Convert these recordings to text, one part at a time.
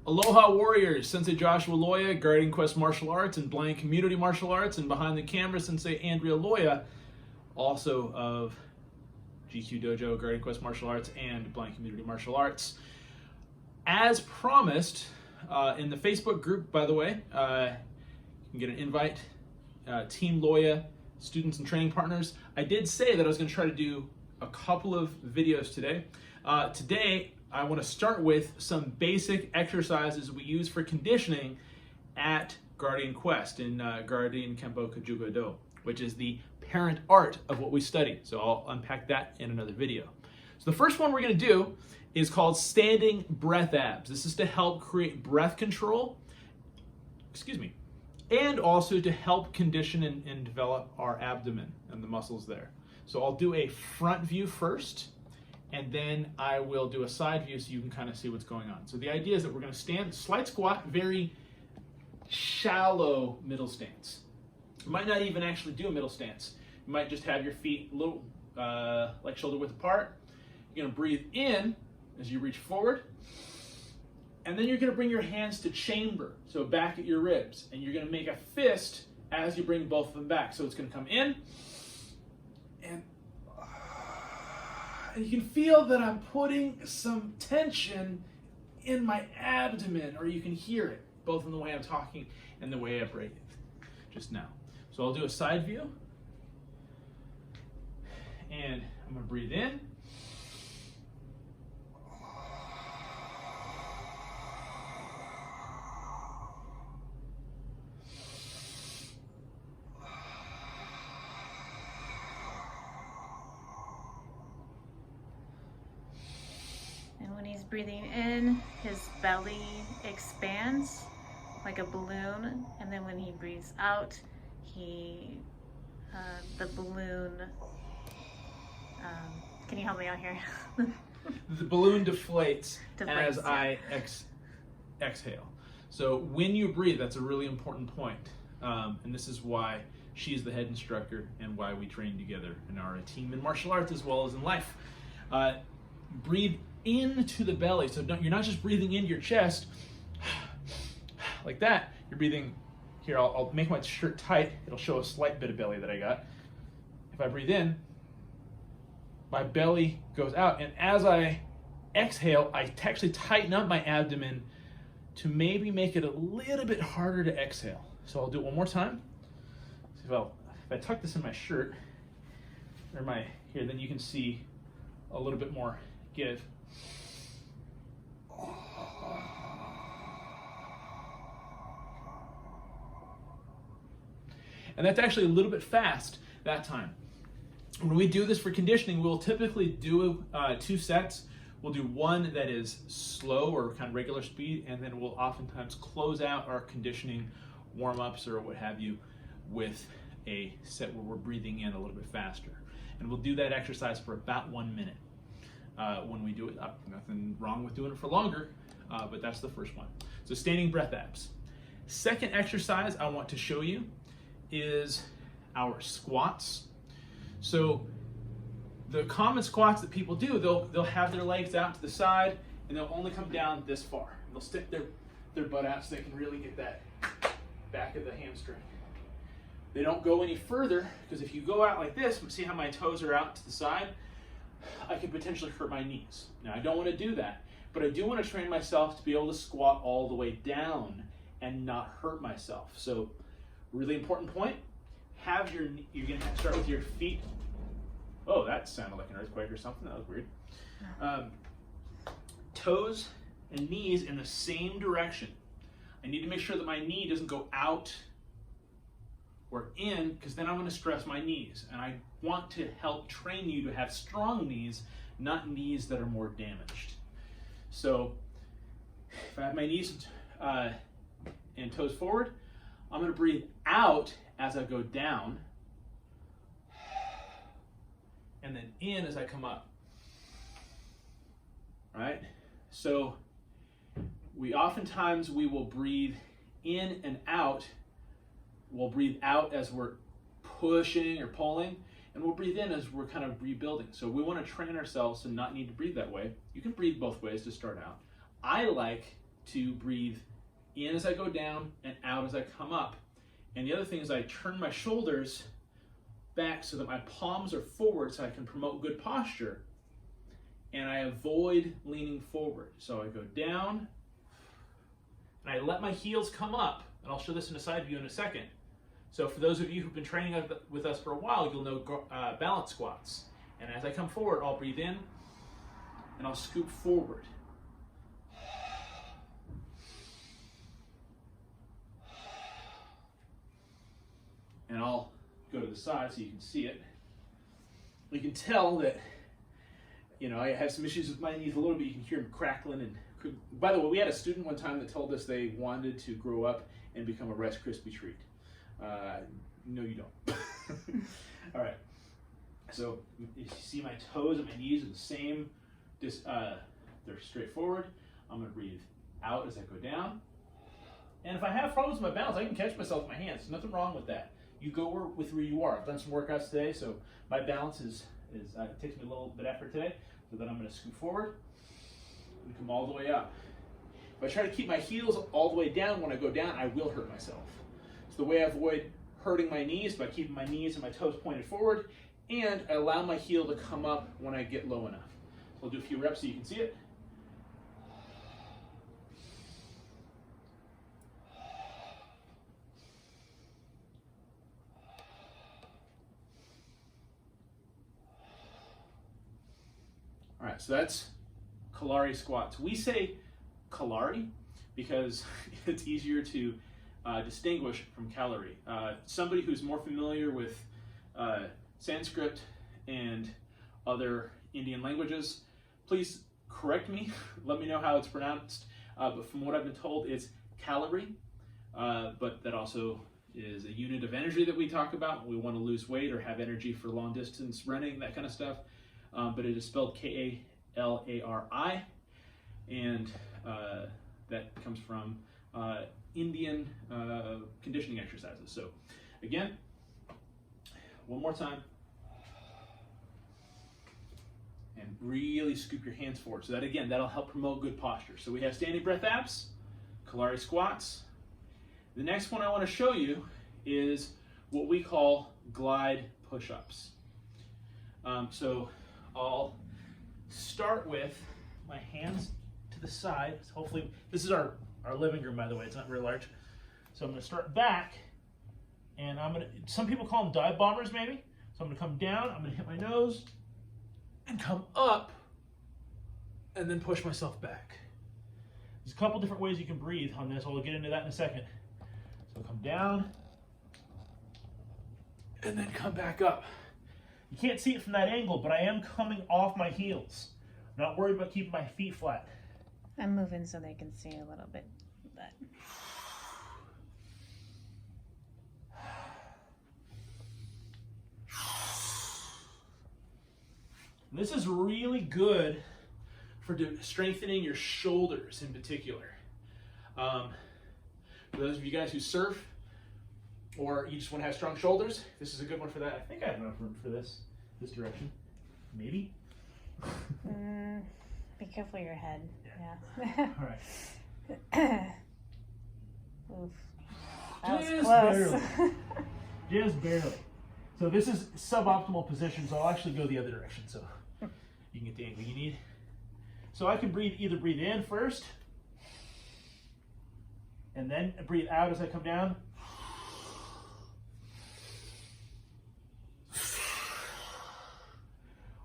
Aloha Warriors, Sensei Joshua Loya, Guardian Quest Martial Arts and Blind Community Martial Arts, and behind the camera, Sensei Andrea Loya, also of GQ Dojo, Guardian Quest Martial Arts, and Blind Community Martial Arts. As promised, in the Facebook group, by the way, you can get an invite, Team Loya, students and training partners. I did say that I was going to try to do a couple of videos today. Today, I want to start with some basic exercises we use for conditioning at Guardian Quest in Guardian Kempo Kajuga Do, which is the parent art of what we study. So I'll unpack that in another video. So the first one we're going to do is called standing breath abs. This is to help create breath control, and also to help condition and develop our abdomen and the muscles there. So I'll do a front view first, and then I will do a side view so you can kind of see what's going on. So the idea is that we're going to stand, slight squat, very shallow middle stance. You might not even actually do a middle stance. You might just have your feet a little like shoulder width apart. You're going to breathe in as you reach forward, and then you're going to bring your hands to chamber, so back at your ribs, and you're going to make a fist as you bring both of them back. So it's going to come in, and you can feel that I'm putting some tension in my abdomen, or you can hear it, both in the way I'm talking and the way I breathe just now. So I'll do a side view, and I'm going to breathe in. Breathing in, his belly expands like a balloon, and then when he breathes out, the balloon, can you help me out here? The balloon deflates as I exhale. So when you breathe, that's a really important point. And this is why she's the head instructor and why we train together and are a team in martial arts as well as in life. Breathe into the belly. So you're not just breathing into your chest like that. You're breathing here. I'll make my shirt tight. It'll show a slight bit of belly that I got. If I breathe in, my belly goes out, and as I exhale, I actually tighten up my abdomen to maybe make it a little bit harder to exhale. So I'll do it one more time. So if I tuck this in my shirt or my here, then you can see a little bit more give. And that's actually a little bit fast that time. When we do this for conditioning, we'll typically do 2 sets. We'll do one that is slow or kind of regular speed, and then we'll oftentimes close out our conditioning warm-ups or what have you with a set where we're breathing in a little bit faster. And we'll do that exercise for about 1 minute. When we do it, nothing wrong with doing it for longer, but that's the first one. So standing breath abs. Second exercise I want to show you is our squats. So the common squats that people do, they'll have their legs out to the side, and they'll only come down this far. They'll stick their butt out so they can really get that back of the hamstring. They don't go any further, because if you go out like this, see how my toes are out to the side? I could potentially hurt my knees. Now, I don't want to do that, but I do want to train myself to be able to squat all the way down and not hurt myself. So, really important point, you're going to start with your feet. Oh, that sounded like an earthquake or something. That was weird. Toes and knees in the same direction. I need to make sure that my knee doesn't go out or in, because then I'm going to stress my knees. And I want to help train you to have strong knees, not knees that are more damaged. So if I have my knees and toes forward, I'm going to breathe out as I go down, and then in as I come up. Right? So we will breathe in and out. We'll breathe out as we're pushing or pulling, and we'll breathe in as we're kind of rebuilding. So we want to train ourselves to not need to breathe that way. You can breathe both ways to start out. I like to breathe in as I go down and out as I come up. And the other thing is I turn my shoulders back so that my palms are forward so I can promote good posture. And I avoid leaning forward. So I go down and I let my heels come up. And I'll show this in a side view in a second. So for those of you who've been training with us for a while, you'll know balance squats. And as I come forward, I'll breathe in and I'll scoop forward. And I'll go to the side so you can see it. You can tell that, you know, I have some issues with my knees a little bit. You can hear them crackling. And by the way, we had a student one time that told us they wanted to grow up and become a Rice Krispie treat. No, you don't. All right. So you see my toes and my knees are the same. They're straight forward. I'm going to breathe out as I go down. And if I have problems with my balance, I can catch myself with my hands. There's nothing wrong with that. You go with where you are. I've done some workouts today, so my balance it takes me a little bit of effort today. So then I'm going to scoot forward and come all the way up. If I try to keep my heels all the way down, when I go down, I will hurt myself. So the way I avoid hurting my knees by keeping my knees and my toes pointed forward, and I allow my heel to come up when I get low enough. So I'll do a few reps so you can see it. All right, so that's Kalari squats. We say Kalari because it's easier to distinguish from calorie. Somebody who's more familiar with Sanskrit and other Indian languages, please correct me. Let me know how it's pronounced. But from what I've been told, it's calorie. But that also is a unit of energy that we talk about. We want to lose weight or have energy for long distance running, that kind of stuff. But it is spelled K-A-L-A-R-I, and that comes from Indian conditioning exercises. So again, one more time, and really scoop your hands forward. So that again, that'll help promote good posture. So we have standing breath abs, Kalari squats. The next one I want to show you is what we call glide push-ups. So I'll start with my hands to the side. So hopefully, this is our living room, by the way. It's not very large. So I'm going to start back, and some people call them dive bombers maybe. So I'm going to come down, I'm going to hit my nose, and come up, and then push myself back. There's a couple different ways you can breathe on this. I'll get into that in a second. So come down, and then come back up. You can't see it from that angle, but I am coming off my heels. I'm not worried about keeping my feet flat. I'm moving so they can see a little bit of that. This is really good for strengthening your shoulders in particular. For those of you guys who surf or you just want to have strong shoulders, this is a good one for that. I think I have enough room for this direction. Maybe. Be careful of your head. Yeah. All right. Oof. That was Just close. barely. Just barely. So this is suboptimal position, so I'll actually go the other direction so you can get the angle you need. So I can either breathe in first, and then breathe out as I come down.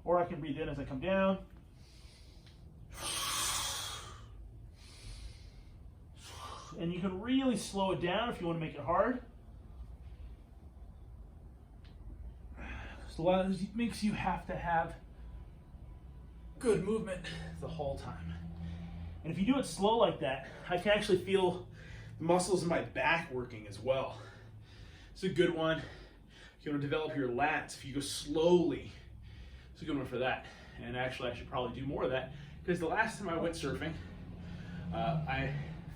Or I can breathe in as I come down. And you can really slow it down if you want to make it hard. So a lot of this makes you have to have good movement the whole time. And if you do it slow like that, I can actually feel the muscles in my back working as well. It's a good one. If you want to develop your lats, if you go slowly, it's a good one for that. And actually, I should probably do more of that because the last time I went surfing, I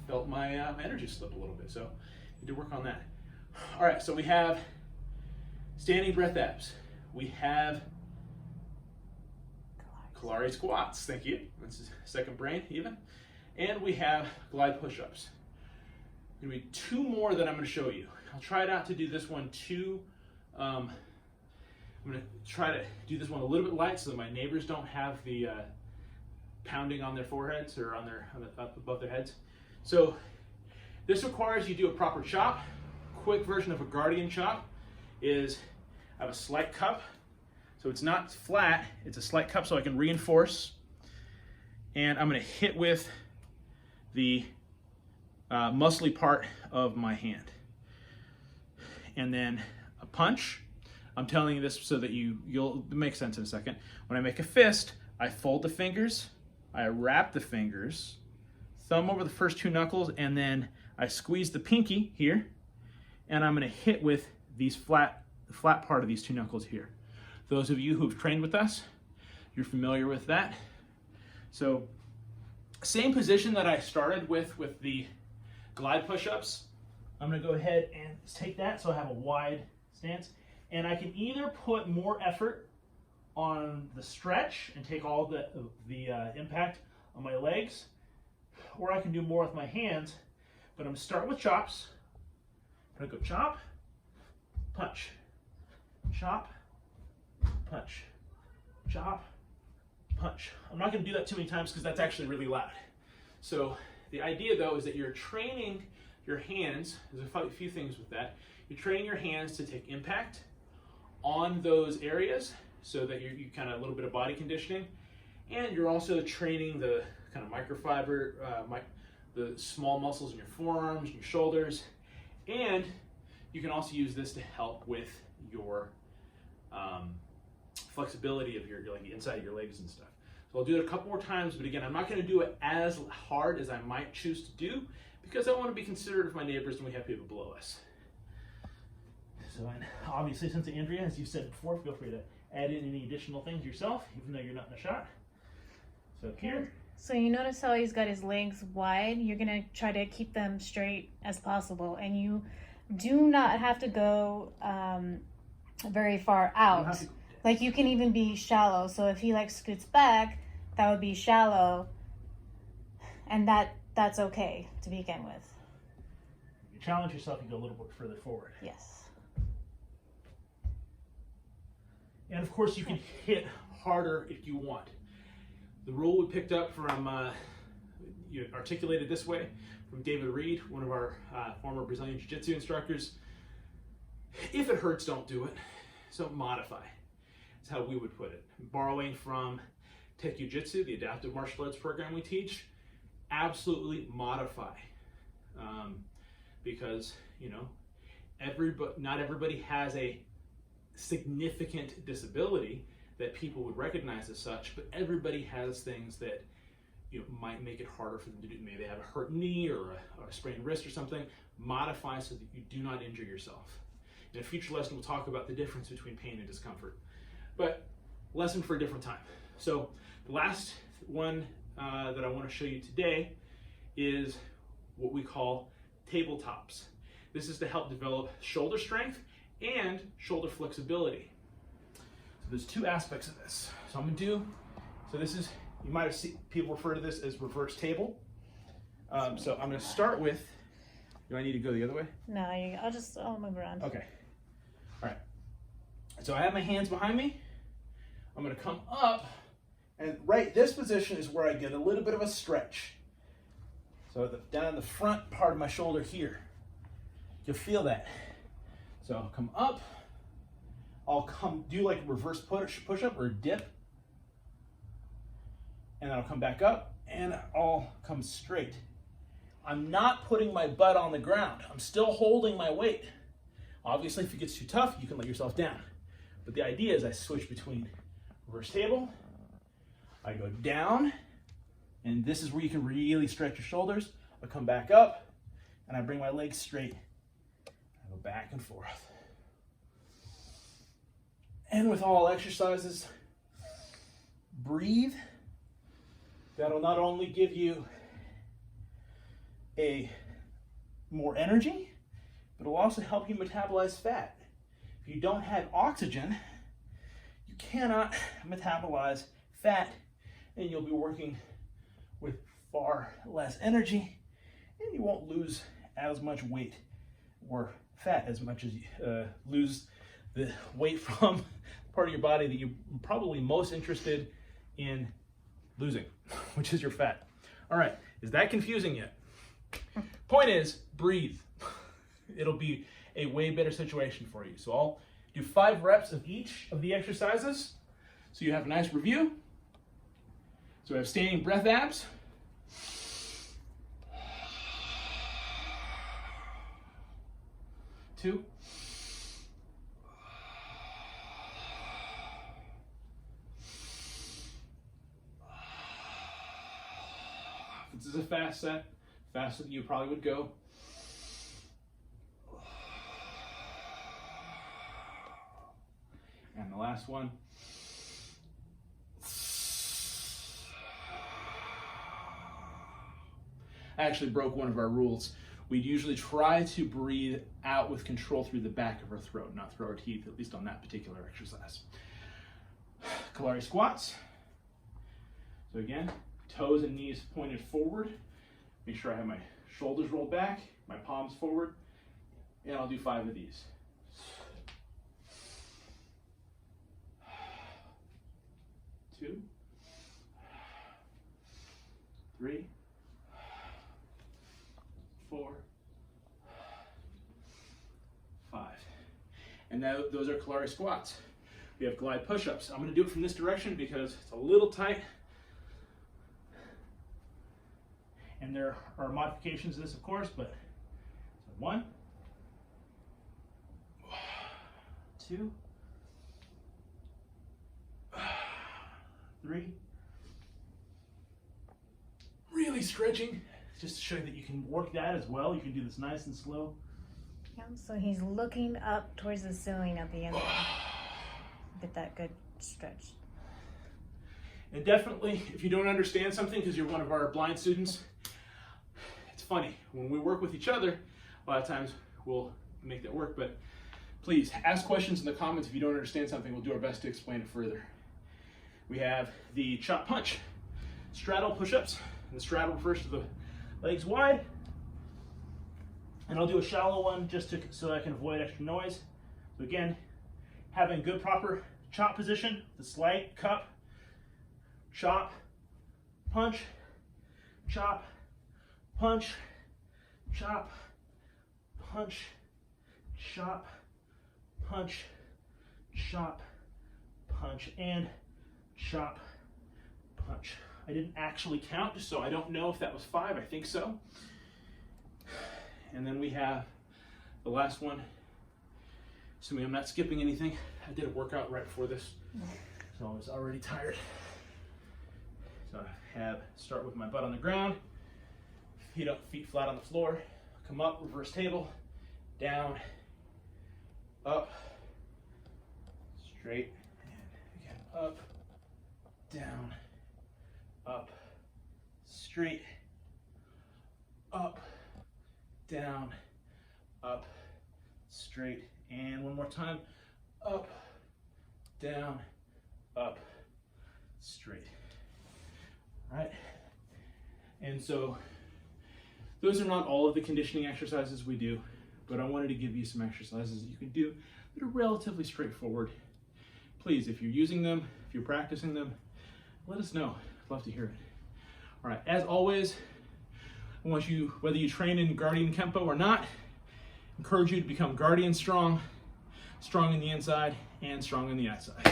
felt my energy slip a little bit. So I need to work on that. All right, so we have standing breath abs. We have Kalari squats. Thank you. That's second brain even. And we have glide push-ups. There's going to be 2 more that I'm going to show you. I'll try not to do this one too. I'm going to try to do this one a little bit light so that my neighbors don't have the pounding on their foreheads or up above their heads. So this requires you do a proper chop. Quick version of a guardian chop is I have a slight cup. So it's not flat, it's a slight cup so I can reinforce. And I'm going to hit with the muscly part of my hand. And then a punch. I'm telling you this so that you'll make sense in a second. When I make a fist, I fold the fingers, I wrap the fingers, thumb over the first 2 knuckles, and then I squeeze the pinky here, and I'm going to hit with these the flat part of these 2 knuckles here. Those of you who've trained with us, you're familiar with that. So same position that I started with the glide push-ups. I'm going to go ahead and take that so I have a wide stance. And I can either put more effort on the stretch and take all the impact on my legs, or I can do more with my hands. But I'm going to start with chops. I'm going to go chop, punch, chop, punch, chop, punch. I'm not going to do that too many times because that's actually really loud. So the idea though is that you're training your hands. There's a few things with that. You're training your hands to take impact on those areas so that you kind of a little bit of body conditioning, and you're also training the kind of microfiber, the small muscles in your forearms, your shoulders, and you can also use this to help with your flexibility of your like inside of your legs and stuff. So I'll do it a couple more times, but again, I'm not going to do it as hard as I might choose to do because I want to be considerate of my neighbors when we have people below us. So and obviously, since Andrea, as you said before, feel free to add in any additional things yourself, even though you're not in a shot. So here. So you notice how he's got his legs wide? You're going to try to keep them straight as possible. And you do not have to go very far out. Like you can even be shallow. So if he like scoots back, that would be shallow. And that's okay to begin with. If you challenge yourself, you go a little bit further forward. Yes. And of course, you can hit harder if you want. The rule we picked up from, articulated this way from David Reed, one of our former Brazilian Jiu-Jitsu instructors. If it hurts, don't do it. So modify. That's how we would put it. Borrowing from Jiu-Jitsu, the adaptive martial arts program we teach, absolutely modify. Because, not everybody has a significant disability that people would recognize as such, but everybody has things that might make it harder for them to do. Maybe they have a hurt knee or a sprained wrist or something. Modify so that you do not injure yourself. In a future lesson, we'll talk about the difference between pain and discomfort, but lesson for a different time. So the last one that I want to show you today is what we call tabletops. This is to help develop shoulder strength and shoulder flexibility. So there's 2 aspects of this. So this is, you might have seen people refer to this as reverse table. So I'm going to start with, do I need to go the other way? No, I'll move around. Okay. All right. So I have my hands behind me. I'm going to come up, and this position is where I get a little bit of a stretch. So down in the front part of my shoulder here, you'll feel that. So I'll come up, I'll do like a reverse push-up or a dip, and then I'll come back up, and I'll come straight. I'm not putting my butt on the ground. I'm still holding my weight. Obviously, if it gets too tough, you can let yourself down. But the idea is I switch between reverse table, I go down, and this is where you can really stretch your shoulders. I come back up, and I bring my legs straight. I go back and forth. And with all exercises, breathe. That'll not only give you more energy, but it'll also help you metabolize fat. If you don't have oxygen, you cannot metabolize fat, and you'll be working with far less energy, and you won't lose as much weight or fat as much as you lose the weight from the part of your body that you're probably most interested in losing, which is your fat. All right, is that confusing yet? Point is, breathe. It'll be a way better situation for you. So I'll do 5 reps of each of the exercises so you have a nice review. So we have standing breath abs. Two. This is a fast set, faster than you probably would go. And the last one. I actually broke one of our rules. We'd usually try to breathe out with control through the back of our throat, not through our teeth, at least on that particular exercise. Kalari squats. So again, toes and knees pointed forward. Make sure I have my shoulders rolled back, my palms forward, and I'll do 5 of these. 2, 3, 4, 5. And now those are Kalari squats. We have glide push-ups. I'm going to do it from this direction because it's a little tight. And there are modifications to this, of course, but so 1, 2, 3. Really stretching, just to show you that you can work that as well. You can do this nice and slow. Yeah, so he's looking up towards the ceiling at the end. Get that good stretch. And definitely, if you don't understand something because you're one of our blind students, it's funny. When we work with each other, a lot of times we'll make that work, but please ask questions in the comments if you don't understand something. We'll do our best to explain it further. We have the chop punch, straddle push-ups, and the straddle refers to the legs wide. And I'll do a shallow one just so I can avoid extra noise. So again, having good proper chop position, the slight cup, chop, punch, chop, punch, chop, punch, chop, punch, chop, punch, and chop, punch. I didn't actually count, so I don't know if that was 5. I think so. And then we have the last one. Assuming I'm not skipping anything. I did a workout right before this, so I was already tired. So I start with my butt on the ground, feet flat on the floor, come up, reverse table, down, up, straight, and again, up, down, up, straight, up, down, up, straight, and one more time, up, down, up, straight. All right, and so those are not all of the conditioning exercises we do, but I wanted to give you some exercises that you can do that are relatively straightforward. Please, if you're using them, if you're practicing them, let us know. I'd love to hear it. All right, as always, I want you, whether you train in Guardian Kempo or not, encourage you to become Guardian strong, strong in the inside and strong on the outside.